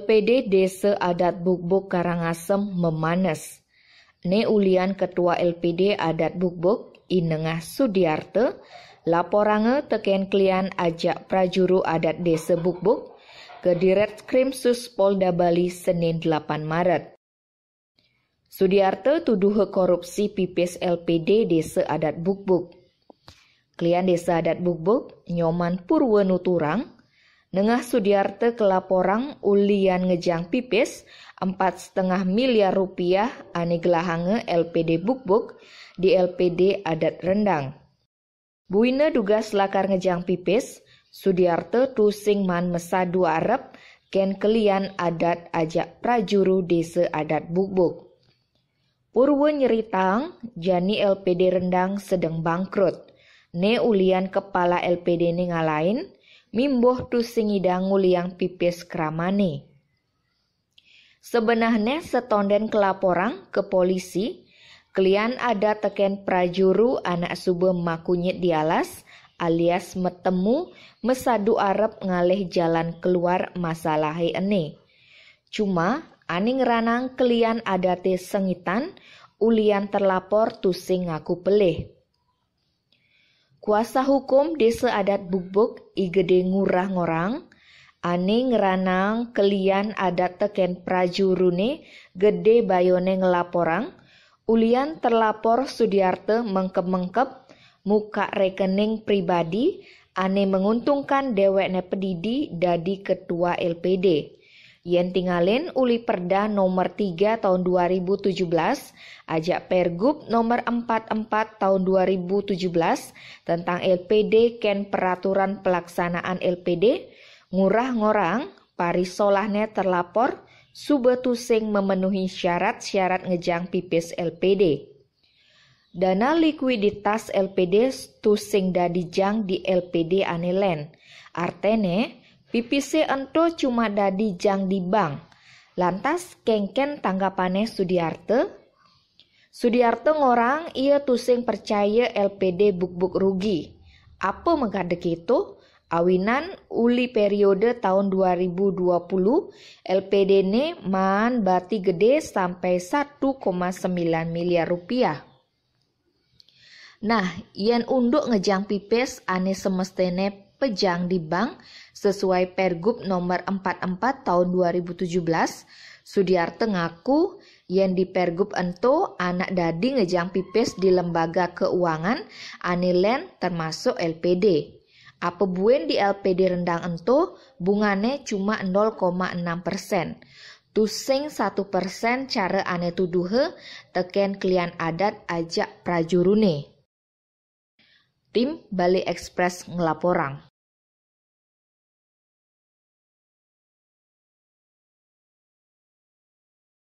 LPD Desa Adat Bukbuk Karangasem memanas. Ne ulian Ketua LPD Adat Bukbuk Inengah Sudiarte laporange teken klian ajak prajuru adat Desa Bukbuk ke Diretkrimsus Polda Bali Senin 8 Maret. Sudiarte tuduh korupsi pipis LPD Desa Adat Bukbuk. Klian Desa Adat Bukbuk Nyoman Purwenuturang nengah Sudiarte kelaporang ulian ngejang pipis 4,5 miliar rupiah ane gelahange LPD Bukbuk di LPD Adat Rendang. Buina duga selakar ngejang pipis, Sudiarte tusing man mesadu arep ken kelian adat ajak prajuru Desa Adat Bukbuk. Purwe nyeritang jani LPD Rendang sedang bangkrut. Ne ulian kepala LPD ne ngalain, mimboh tusing idang nguliang pipis kramane. Sebenarnya setonden kelaporang ke polisi, klian ada teken prajuru anak sube makunyit dialas alias metemu mesadu arep ngalih jalan keluar masalahe ene. Cuma ani ngeranang klian adate sengitan ulian terlapor tusing ngaku pelih. Kuasa hukum Desa Adat Bukbuk igede ngurah ngorang ane ngeranang klian adat teken prajurune gede bayone ngelaporang ulian terlapor Sudiarte mengkep-mengkep muka rekening pribadi ane menguntungkan dewekne pedidi dadi ketua LPD. Yen tinggalin uli Perda nomor 3 tahun 2017 ajak Pergub nomor 44 tahun 2017 tentang LPD ken peraturan pelaksanaan LPD ngurah ngorang parisolahne terlapor sube tusing memenuhi syarat-syarat ngejang pipis LPD. Dana likuiditas LPD tusing dadijang di LPD anelen. Artene, pipise ento cuma dadijang di bank. Lantas kengken tanggapane Sudiarte? Sudiarte ngorang ia tusing percaya LPD Bukbuk rugi. Apa mengadek itu? Awinan uli periode tahun 2020 LPD ne man bati gede sampai 1,9 miliar rupiah. Nah, yen unduk ngejang pipis ane semestene pejang di bank sesuai Pergub nomor 44 tahun 2017, Sudiarte ngaku yen di Pergub ento anak dadi ngejang pipis di lembaga keuangan ane len termasuk LPD. Apa buen di LPD Rendang ento bungane cuma 0,6%. Tusing 1% cara ane tuduhe teken klian adat ajak prajurune. Tim Bali Express ngelaporang.